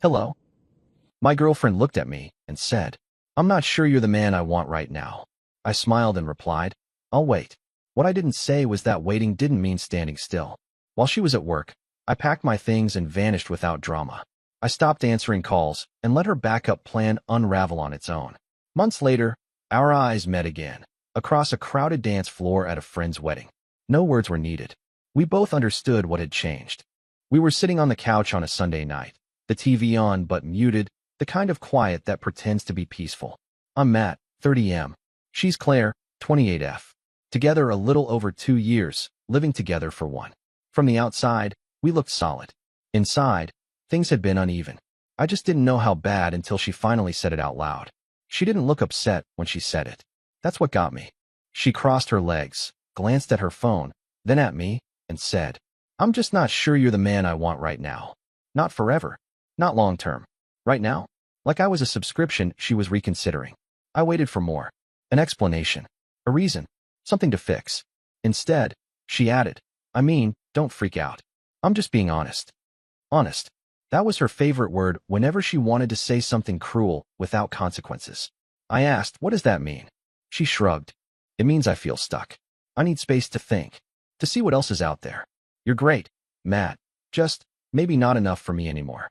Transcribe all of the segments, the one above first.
Hello? My girlfriend looked at me and said, I'm not sure you're the man I want right now. I smiled and replied, I'll wait. What I didn't say was that waiting didn't mean standing still. While she was at work, I packed my things and vanished without drama. I stopped answering calls and let her backup plan unravel on its own. Months later, our eyes met again, across a crowded dance floor at a friend's wedding. No words were needed. We both understood what had changed. We were sitting on the couch on a Sunday night, the TV on but muted, the kind of quiet that pretends to be peaceful. I'm Matt, 30M. She's Claire, 28F. Together a little over 2 years, living together for one. From the outside, we looked solid. Inside, things had been uneven. I just didn't know how bad until she finally said it out loud. She didn't look upset when she said it. That's what got me. She crossed her legs, glanced at her phone, then at me, and said, I'm just not sure you're the man I want right now. Not forever. Not long term. Right now? Like I was a subscription she was reconsidering. I waited for more. An explanation. A reason. Something to fix. Instead, she added, don't freak out. I'm just being honest. Honest. That was her favorite word whenever she wanted to say something cruel without consequences. I asked, what does that mean? She shrugged. It means I feel stuck. I need space to think, to see what else is out there. You're great, Matt. Just, maybe not enough for me anymore.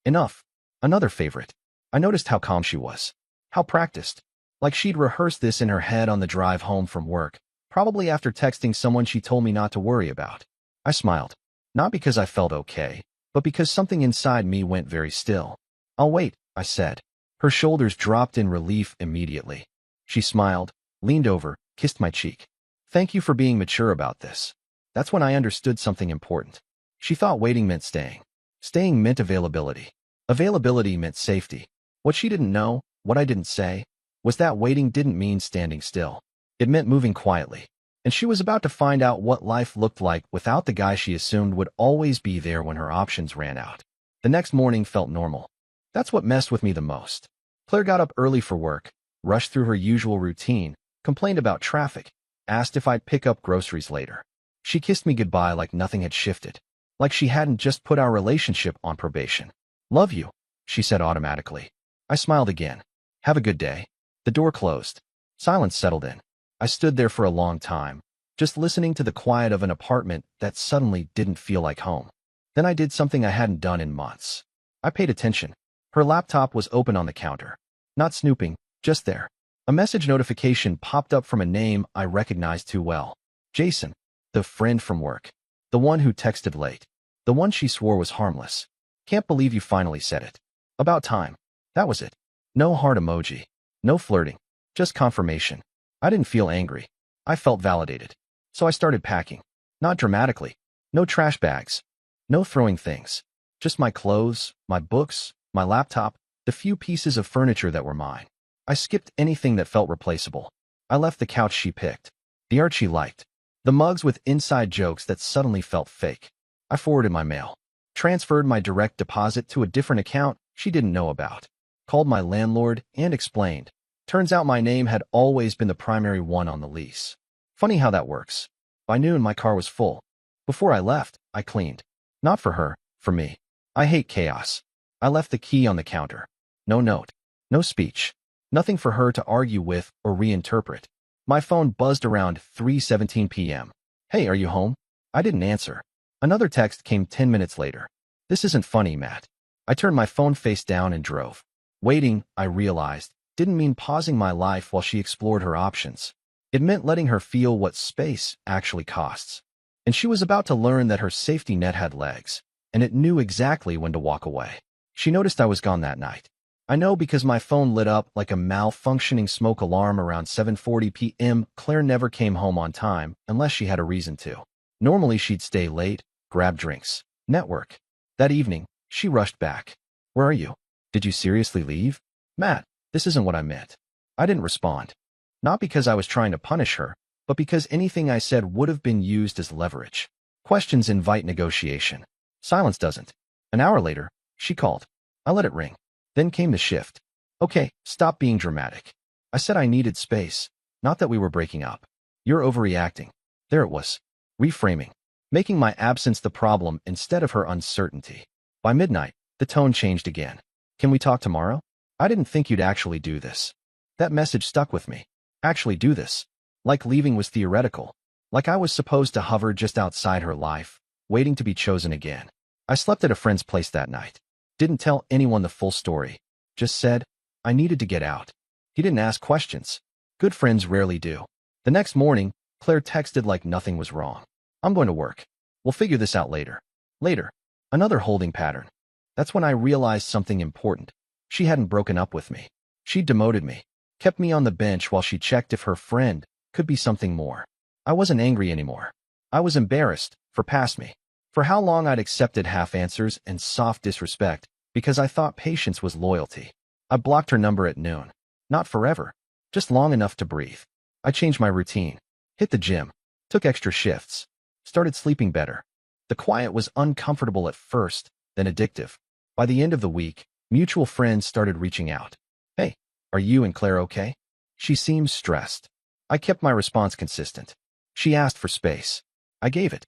Enough. Another favorite. I noticed how calm she was. How practiced. Like she'd rehearsed this in her head on the drive home from work, probably after texting someone she told me not to worry about. I smiled. Not because I felt okay, but because something inside me went very still. I'll wait, I said. Her shoulders dropped in relief immediately. She smiled, leaned over, kissed my cheek. Thank you for being mature about this. That's when I understood something important. She thought waiting meant staying. Staying meant availability. Availability meant safety. What she didn't know, what I didn't say, was that waiting didn't mean standing still. It meant moving quietly. And she was about to find out what life looked like without the guy she assumed would always be there when her options ran out. The next morning felt normal. That's what messed with me the most. Claire got up early for work, rushed through her usual routine, complained about traffic, asked if I'd pick up groceries later. She kissed me goodbye like nothing had shifted, like she hadn't just put our relationship on probation. Love you, she said automatically. I smiled again. Have a good day. The door closed. Silence settled in. I stood there for a long time, just listening to the quiet of an apartment that suddenly didn't feel like home. Then I did something I hadn't done in months. I paid attention. Her laptop was open on the counter. Not snooping, just there. A message notification popped up from a name I recognized too well. Jason, the friend from work. The one who texted late. The one she swore was harmless. Can't believe you finally said it. About time. That was it. No heart emoji. No flirting. Just confirmation. I didn't feel angry. I felt validated. So I started packing. Not dramatically. No trash bags. No throwing things. Just my clothes, my books, my laptop, the few pieces of furniture that were mine. I skipped anything that felt replaceable. I left the couch she picked. The art she liked. The mugs with inside jokes that suddenly felt fake. I forwarded my mail. Transferred my direct deposit to a different account she didn't know about. Called my landlord and explained. Turns out my name had always been the primary one on the lease. Funny how that works. By noon, my car was full. Before I left, I cleaned. Not for her, for me. I hate chaos. I left the key on the counter. No note. No speech. Nothing for her to argue with or reinterpret. My phone buzzed around 3:17 p.m. Hey, are you home? I didn't answer. Another text came 10 minutes later. This isn't funny, Matt. I turned my phone face down and drove. Waiting, I realized, didn't mean pausing my life while she explored her options. It meant letting her feel what space actually costs. And she was about to learn that her safety net had legs, and it knew exactly when to walk away. She noticed I was gone that night. I know because my phone lit up like a malfunctioning smoke alarm around 7:40 p.m. Claire never came home on time unless she had a reason to. Normally she'd stay late, grab drinks, network. That evening, she rushed back. Where are you? Did you seriously leave? Matt, this isn't what I meant. I didn't respond. Not because I was trying to punish her, but because anything I said would have been used as leverage. Questions invite negotiation. Silence doesn't. An hour later, she called. I let it ring. Then came the shift. Okay, stop being dramatic. I said I needed space, not that we were breaking up. You're overreacting. There it was. Reframing. Making my absence the problem instead of her uncertainty. By midnight, The tone changed again. Can we talk tomorrow? I didn't think you'd actually do this. That message stuck with me. Actually do this. Like leaving was theoretical. Like I was supposed to hover just outside her life, waiting to be chosen again. I slept at a friend's place that night. Didn't tell anyone the full story. Just said, I needed to get out. He didn't ask questions. Good friends rarely do. The next morning, Claire texted like nothing was wrong. I'm going to work. We'll figure this out later. Later. Another holding pattern. That's when I realized something important. She hadn't broken up with me. She demoted me. Kept me on the bench while she checked if her friend could be something more. I wasn't angry anymore. I was embarrassed for past me. For how long I'd accepted half answers and soft disrespect because I thought patience was loyalty. I blocked her number at noon. Not forever. Just long enough to breathe. I changed my routine. Hit the gym. Took extra shifts. Started sleeping better. The quiet was uncomfortable at first, then addictive. By the end of the week, mutual friends started reaching out. Hey, are you and Claire okay? She seems stressed. I kept my response consistent. She asked for space. I gave it.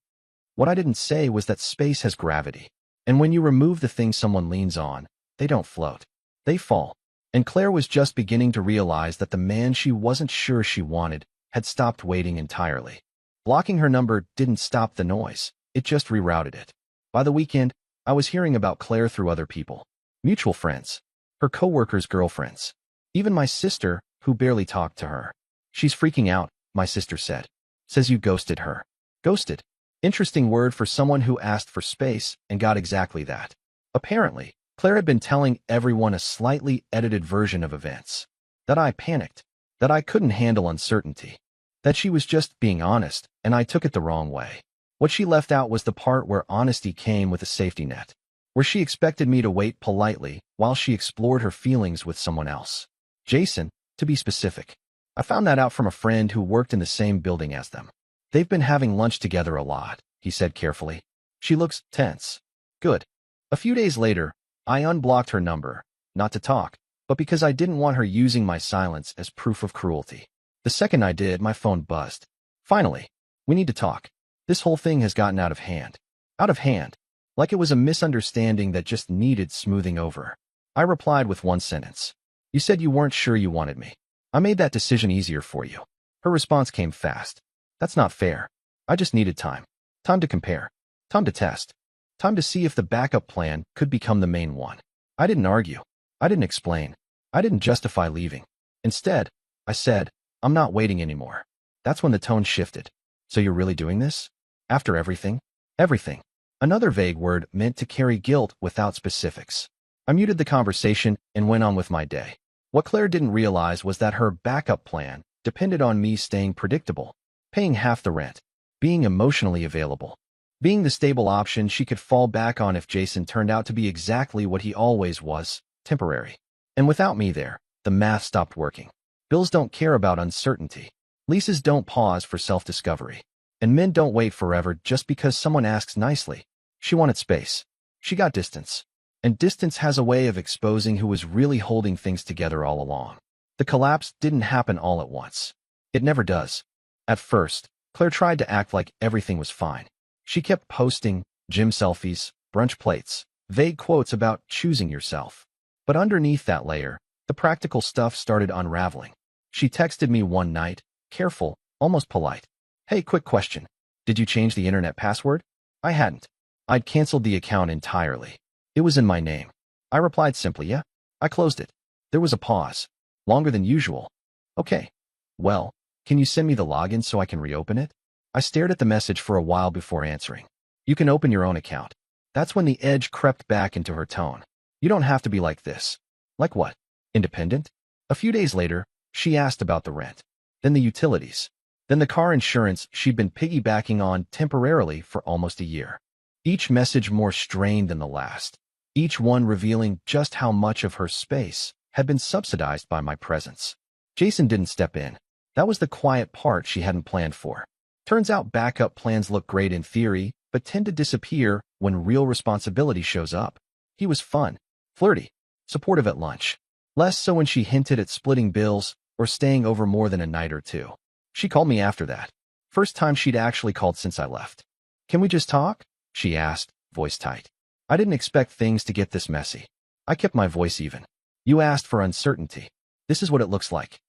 What I didn't say was that space has gravity. And when you remove the thing someone leans on, they don't float. They fall. And Claire was just beginning to realize that the man she wasn't sure she wanted had stopped waiting entirely. Blocking her number didn't stop the noise. It just rerouted it. By the weekend, I was hearing about Claire through other people. Mutual friends. Her coworkers' girlfriends. Even my sister, who barely talked to her. She's freaking out, my sister said. Says you ghosted her. Ghosted. Interesting word for someone who asked for space and got exactly that. Apparently, Claire had been telling everyone a slightly edited version of events. That I panicked. That I couldn't handle uncertainty. That she was just being honest, and I took it the wrong way. What she left out was the part where honesty came with a safety net. Where she expected me to wait politely while she explored her feelings with someone else. Jason, to be specific. I found that out from a friend who worked in the same building as them. They've been having lunch together a lot, he said carefully. She looks tense. Good. A few days later, I unblocked her number, not to talk, but because I didn't want her using my silence as proof of cruelty. The second I did, my phone buzzed. Finally, we need to talk. This whole thing has gotten out of hand. Out of hand. Like it was a misunderstanding that just needed smoothing over. I replied with one sentence. You said you weren't sure you wanted me. I made that decision easier for you. Her response came fast. That's not fair. I just needed time. Time to compare. Time to test. Time to see if the backup plan could become the main one. I didn't argue. I didn't explain. I didn't justify leaving. Instead, I said, I'm not waiting anymore. That's when the tone shifted. So you're really doing this? After everything? Everything. Another vague word meant to carry guilt without specifics. I muted the conversation and went on with my day. What Claire didn't realize was that her backup plan depended on me staying predictable, paying half the rent, being emotionally available, being the stable option she could fall back on if Jason turned out to be exactly what he always was, temporary. And without me there, the math stopped working. Bills don't care about uncertainty. Leases don't pause for self-discovery. And men don't wait forever just because someone asks nicely. She wanted space. She got distance. And distance has a way of exposing who was really holding things together all along. The collapse didn't happen all at once. It never does. At first, Claire tried to act like everything was fine. She kept posting gym selfies, brunch plates, vague quotes about choosing yourself. But underneath that layer, the practical stuff started unraveling. She texted me one night, careful, almost polite. Hey, quick question. Did you change the internet password? I hadn't. I'd canceled the account entirely. It was in my name. I replied simply, yeah. I closed it. There was a pause. Longer than usual. Okay. Well, can you send me the login so I can reopen it? I stared at the message for a while before answering. You can open your own account. That's when the edge crept back into her tone. You don't have to be like this. Like what? Independent? A few days later, she asked about the rent. Then the utilities. Then the car insurance she'd been piggybacking on temporarily for almost a year. Each message more strained than the last. Each one revealing just how much of her space had been subsidized by my presence. Jason didn't step in. That was the quiet part she hadn't planned for. Turns out backup plans look great in theory, but tend to disappear when real responsibility shows up. He was fun, flirty, supportive at lunch. Less so when she hinted at splitting bills or staying over more than a night or two. She called me after that. First time she'd actually called since I left. Can we just talk? She asked, voice tight. I didn't expect things to get this messy. I kept my voice even. You asked for uncertainty. This is what it looks like.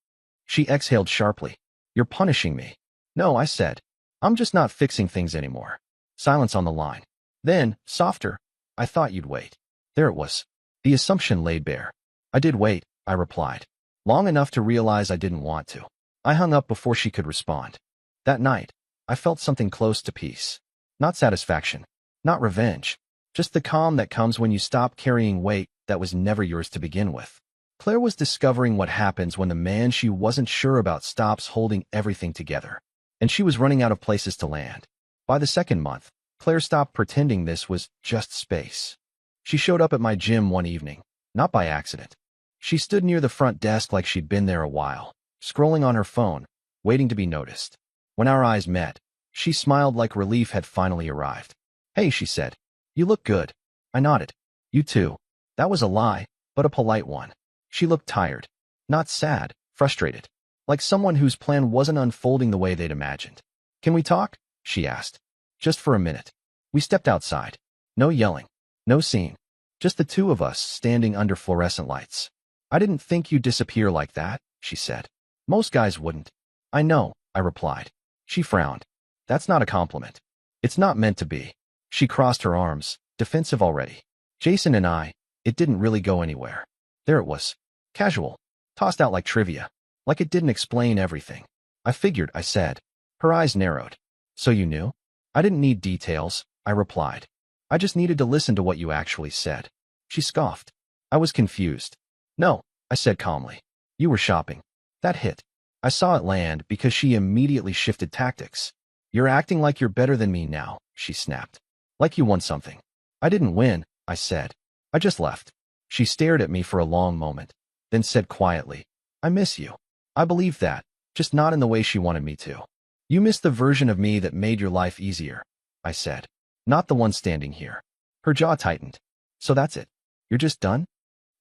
She exhaled sharply. You're punishing me. No, I said. I'm just not fixing things anymore. Silence on the line. Then, softer. I thought you'd wait. There it was. The assumption laid bare. I did wait, I replied. Long enough to realize I didn't want to. I hung up before she could respond. That night, I felt something close to peace. Not satisfaction. Not revenge. Just the calm that comes when you stop carrying weight that was never yours to begin with. Claire was discovering what happens when the man she wasn't sure about stops holding everything together. And she was running out of places to land. By the second month, Claire stopped pretending this was just space. She showed up at my gym one evening, not by accident. She stood near the front desk like she'd been there a while, scrolling on her phone, waiting to be noticed. When our eyes met, she smiled like relief had finally arrived. Hey, she said. You look good. I nodded. You too. That was a lie, but a polite one. She looked tired. Not sad, frustrated. Like someone whose plan wasn't unfolding the way they'd imagined. Can we talk? She asked. Just for a minute. We stepped outside. No yelling. No scene. Just the two of us standing under fluorescent lights. I didn't think you'd disappear like that, she said. Most guys wouldn't. I know, I replied. She frowned. That's not a compliment. It's not meant to be. She crossed her arms, defensive already. Jason and I, it didn't really go anywhere. There it was. Casual. Tossed out like trivia. Like it didn't explain everything. I figured, I said. Her eyes narrowed. So you knew? I didn't need details, I replied. I just needed to listen to what you actually said. She scoffed. I was confused. No, I said calmly. You were shopping. That hit. I saw it land because she immediately shifted tactics. You're acting like you're better than me now, she snapped. Like you won something. I didn't win, I said. I just left. She stared at me for a long moment, then said quietly, I miss you. I believe that, just not in the way she wanted me to. You miss the version of me that made your life easier, I said. Not the one standing here. Her jaw tightened. So that's it. You're just done?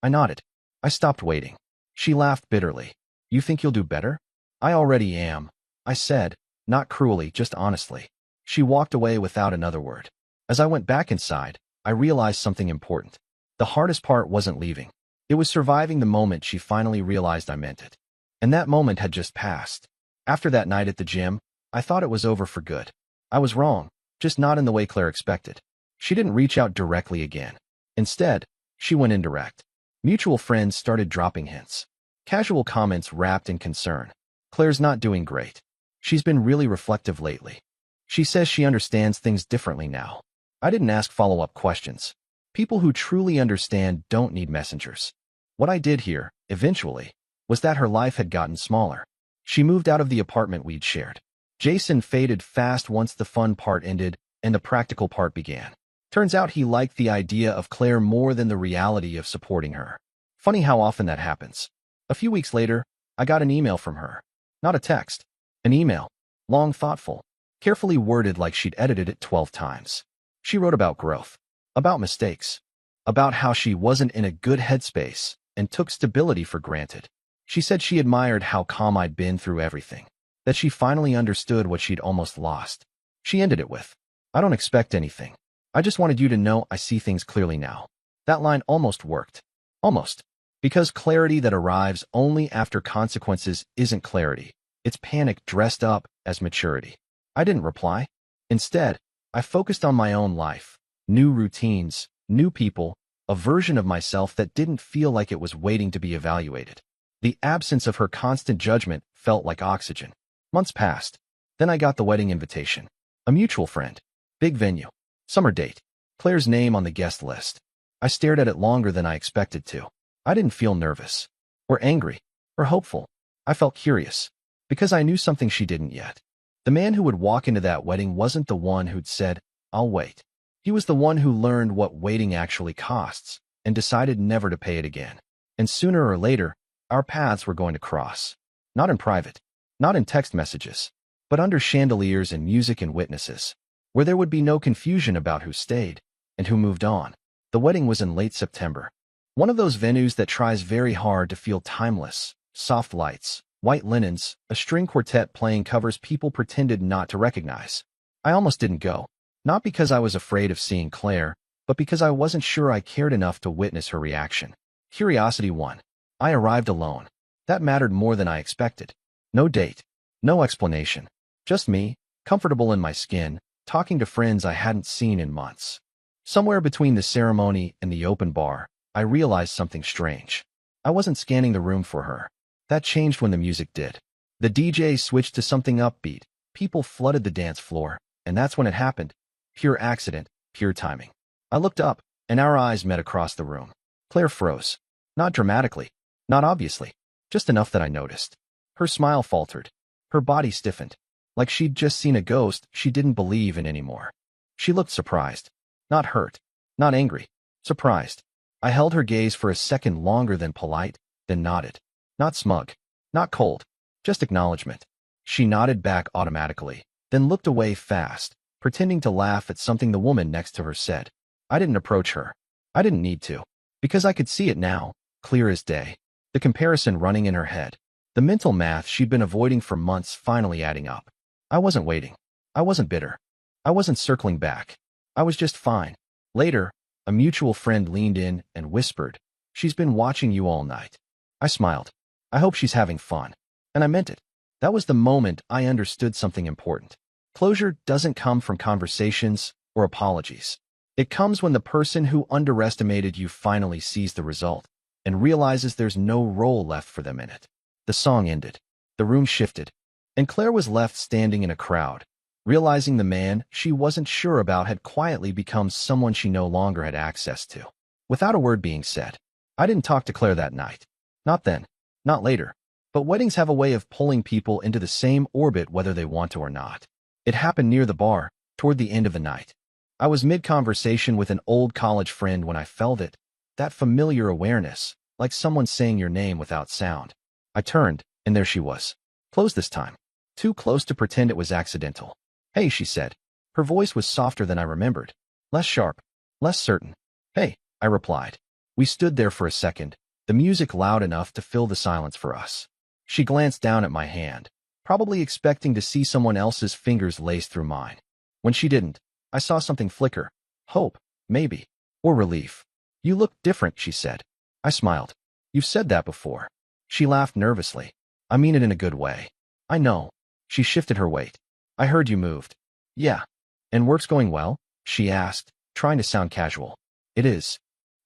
I nodded. I stopped waiting. She laughed bitterly. You think you'll do better? I already am, I said, not cruelly, just honestly. She walked away without another word. As I went back inside, I realized something important. The hardest part wasn't leaving. It was surviving the moment she finally realized I meant it. And that moment had just passed. After that night at the gym, I thought it was over for good. I was wrong, just not in the way Claire expected. She didn't reach out directly again. Instead, she went indirect. Mutual friends started dropping hints. Casual comments wrapped in concern. Claire's not doing great. She's been really reflective lately. She says she understands things differently now. I didn't ask follow-up questions. People who truly understand don't need messengers. What I did hear, eventually, was that her life had gotten smaller. She moved out of the apartment we'd shared. Jason faded fast once the fun part ended and the practical part began. Turns out he liked the idea of Claire more than the reality of supporting her. Funny how often that happens. A few weeks later, I got an email from her. Not a text. An email. Long, thoughtful. Carefully worded like she'd edited it 12 times. She wrote about growth. About mistakes. About how she wasn't in a good headspace and took stability for granted. She said she admired how calm I'd been through everything. That she finally understood what she'd almost lost. She ended it with, I don't expect anything. I just wanted you to know I see things clearly now. That line almost worked. Almost. Because clarity that arrives only after consequences isn't clarity. It's panic dressed up as maturity. I didn't reply. Instead, I focused on my own life. New routines, new people, a version of myself that didn't feel like it was waiting to be evaluated. The absence of her constant judgment felt like oxygen. Months passed. Then I got the wedding invitation. A mutual friend. Big venue. Summer date. Claire's name on the guest list. I stared at it longer than I expected to. I didn't feel nervous, or angry, or hopeful. I felt curious, because I knew something she didn't yet. The man who would walk into that wedding wasn't the one who'd said, I'll wait. He was the one who learned what waiting actually costs, and decided never to pay it again. And sooner or later, our paths were going to cross. Not in private, not in text messages, but under chandeliers and music and witnesses, where there would be no confusion about who stayed and who moved on. The wedding was in late September. One of those venues that tries very hard to feel timeless. Soft lights, white linens, a string quartet playing covers people pretended not to recognize. I almost didn't go. Not because I was afraid of seeing Claire, but because I wasn't sure I cared enough to witness her reaction. Curiosity won. I arrived alone. That mattered more than I expected. No date. No explanation. Just me, comfortable in my skin, talking to friends I hadn't seen in months. Somewhere between the ceremony and the open bar, I realized something strange. I wasn't scanning the room for her. That changed when the music did. The DJ switched to something upbeat. People flooded the dance floor, and that's when it happened. Pure accident, pure timing. I looked up, and our eyes met across the room. Claire froze. Not dramatically, not obviously, just enough that I noticed. Her smile faltered. Her body stiffened. Like she'd just seen a ghost she didn't believe in anymore. She looked surprised. Not hurt. Not angry. Surprised. I held her gaze for a second longer than polite, then nodded. Not smug. Not cold. Just acknowledgement. She nodded back automatically, then looked away fast, pretending to laugh at something the woman next to her said. I didn't approach her. I didn't need to. Because I could see it now, clear as day. The comparison running in her head. The mental math she'd been avoiding for months finally adding up. I wasn't waiting. I wasn't bitter. I wasn't circling back. I was just fine. Later, a mutual friend leaned in and whispered, "She's been watching you all night." I smiled. I hope she's having fun. And I meant it. That was the moment I understood something important. Closure doesn't come from conversations or apologies. It comes when the person who underestimated you finally sees the result and realizes there's no role left for them in it. The song ended. The room shifted. And Claire was left standing in a crowd, realizing the man she wasn't sure about had quietly become someone she no longer had access to. Without a word being said, I didn't talk to Claire that night. Not then. Not later. But weddings have a way of pulling people into the same orbit whether they want to or not. It happened near the bar, toward the end of the night. I was mid-conversation with an old college friend when I felt it, that familiar awareness, like someone saying your name without sound. I turned, and there she was. Close this time. Too close to pretend it was accidental. "Hey," she said. Her voice was softer than I remembered. Less sharp. Less certain. "Hey," I replied. We stood there for a second, the music loud enough to fill the silence for us. She glanced down at my hand, probably expecting to see someone else's fingers lace through mine. When she didn't, I saw something flicker. Hope, maybe. Or relief. "You look different," she said. I smiled. "You've said that before." She laughed nervously. "I mean it in a good way." "I know." She shifted her weight. "I heard you moved." "Yeah." "And work's going well?" she asked, trying to sound casual. "It is."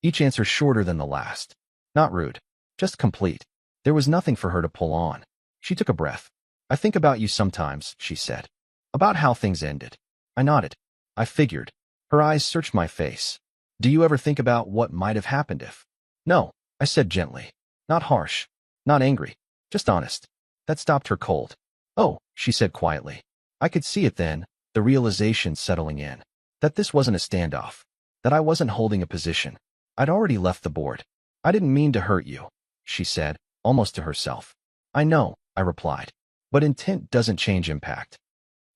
Each answer shorter than the last. Not rude. Just complete. There was nothing for her to pull on. She took a breath. "I think about you sometimes," she said. "About how things ended." I nodded. I figured. Her eyes searched my face. "Do you ever think about what might have happened if?" "No," I said gently. Not harsh. Not angry. Just honest. That stopped her cold. "Oh," she said quietly. I could see it then, the realization settling in. That this wasn't a standoff. That I wasn't holding a position. I'd already left the board. "I didn't mean to hurt you," she said, almost to herself. "I know," I replied. "But intent doesn't change impact."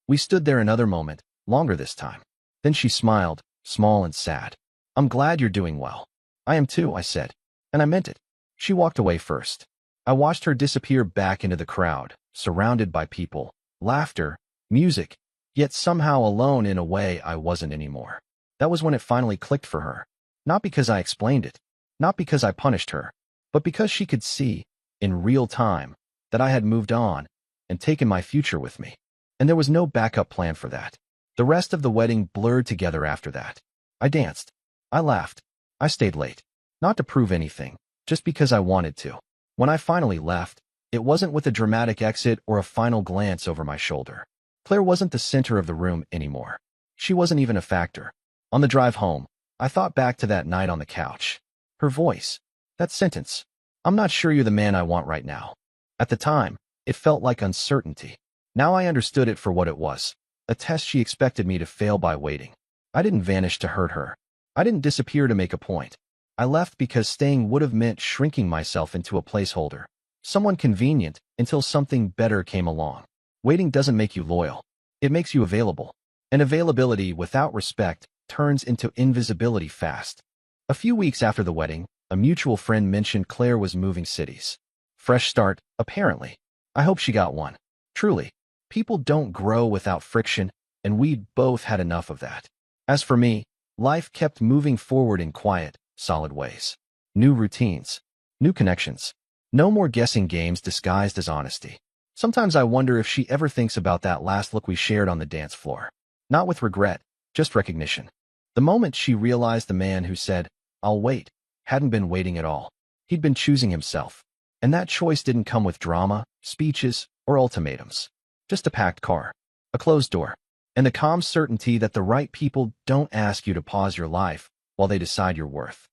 We stood there another moment, longer this time. Then she smiled, small and sad. "I'm glad you're doing well." "I am too," I said. And I meant it. She walked away first. I watched her disappear back into the crowd, surrounded by people, laughter, music, yet somehow alone in a way I wasn't anymore. That was when it finally clicked for her. Not because I explained it, not because I punished her, but because she could see, in real time, that I had moved on and taken my future with me. And there was no backup plan for that. The rest of the wedding blurred together after that. I danced. I laughed. I stayed late. Not to prove anything, just because I wanted to. When I finally left, it wasn't with a dramatic exit or a final glance over my shoulder. Claire wasn't the center of the room anymore. She wasn't even a factor. On the drive home, I thought back to that night on the couch. Her voice. That sentence. "I'm not sure you're the man I want right now." At the time, it felt like uncertainty. Now I understood it for what it was. A test she expected me to fail by waiting. I didn't vanish to hurt her. I didn't disappear to make a point. I left because staying would have meant shrinking myself into a placeholder. Someone convenient until something better came along. Waiting doesn't make you loyal. It makes you available. And availability without respect turns into invisibility fast. A few weeks after the wedding, a mutual friend mentioned Claire was moving cities. Fresh start, apparently. I hope she got one. Truly. People don't grow without friction, and we'd both had enough of that. As for me, Life kept moving forward in quiet, solid ways. New routines, new connections. No more guessing games disguised as honesty. Sometimes I wonder if she ever thinks about that last look we shared on the dance floor. Not with regret, just recognition. The moment she realized the man who said, "I'll wait," hadn't been waiting at all. He'd been choosing himself. And that choice didn't come with drama, speeches, or ultimatums. Just a packed car, a closed door, and the calm certainty that the right people don't ask you to pause your life while they decide your worth.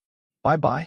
Bye-bye.